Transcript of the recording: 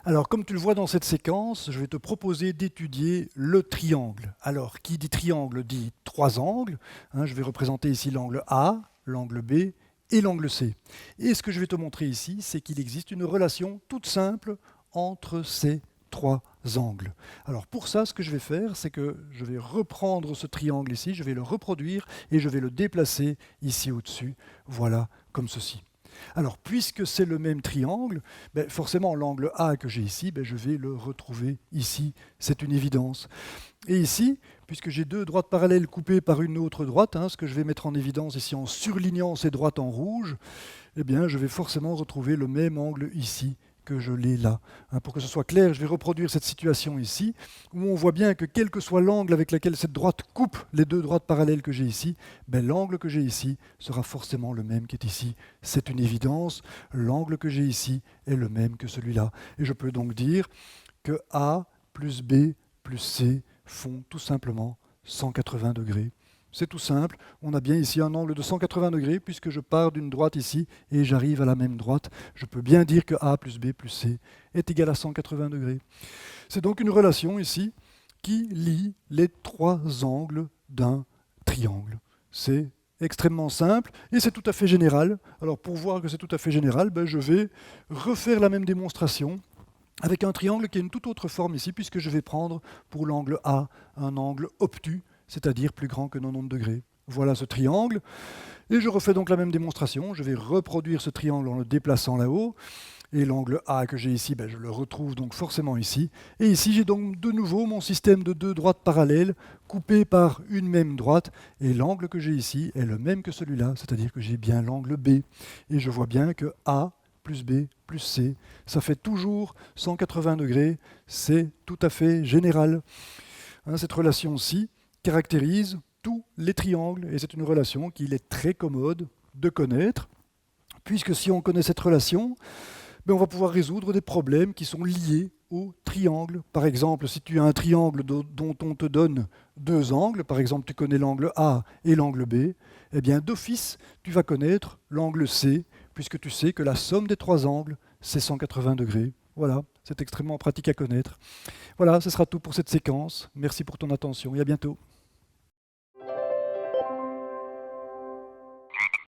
Alors, comme tu le vois dans cette séquence, je vais te proposer d'étudier le triangle. Alors, qui dit triangle dit trois angles. Je vais représenter ici l'angle A, l'angle B et l'angle C. Et ce que je vais te montrer ici, c'est qu'il existe une relation toute simple entre ces trois angles. Alors pour ça, ce que je vais faire, c'est que je vais reprendre ce triangle ici, je vais le reproduire et je vais le déplacer ici au-dessus. Voilà, comme ceci. Alors, puisque c'est le même triangle, forcément l'angle A que j'ai ici, je vais le retrouver ici, c'est une évidence. Et ici, puisque j'ai deux droites parallèles coupées par une autre droite, ce que je vais mettre en évidence ici en surlignant ces droites en rouge, je vais forcément retrouver le même angle ici que je l'ai là. Pour que ce soit clair, je vais reproduire cette situation ici, où on voit bien que quel que soit l'angle avec lequel cette droite coupe les deux droites parallèles que j'ai ici, l'angle que j'ai ici sera forcément le même qui est ici. C'est une évidence, l'angle que j'ai ici est le même que celui-là. Et je peux donc dire que A plus B plus C font tout simplement 180 degrés. C'est tout simple, on a bien ici un angle de 180 degrés puisque je pars d'une droite ici et j'arrive à la même droite. Je peux bien dire que A plus B plus C est égal à 180 degrés. C'est donc une relation ici qui lie les trois angles d'un triangle. C'est extrêmement simple et c'est tout à fait général. Alors pour voir que c'est tout à fait général, je vais refaire la même démonstration avec un triangle qui a une toute autre forme ici puisque je vais prendre pour l'angle A un angle obtus, c'est-à-dire plus grand que 90 degrés. Voilà ce triangle. Et je refais donc la même démonstration. Je vais reproduire ce triangle en le déplaçant là-haut. Et l'angle A que j'ai ici, je le retrouve donc forcément ici. Et ici, j'ai donc de nouveau mon système de deux droites parallèles coupées par une même droite. Et l'angle que j'ai ici est le même que celui-là, c'est-à-dire que j'ai bien l'angle B. Et je vois bien que A plus B plus C, ça fait toujours 180 degrés. C'est tout à fait général. Cette relation-ci caractérise tous les triangles et c'est une relation qu'il est très commode de connaître, puisque si on connaît cette relation, on va pouvoir résoudre des problèmes qui sont liés au triangle. Par exemple, si tu as un triangle dont on te donne deux angles, par exemple tu connais l'angle A et l'angle B, d'office tu vas connaître l'angle C, puisque tu sais que la somme des trois angles, c'est 180 degrés. Voilà, c'est extrêmement pratique à connaître. Voilà, ce sera tout pour cette séquence. Merci pour ton attention et à bientôt.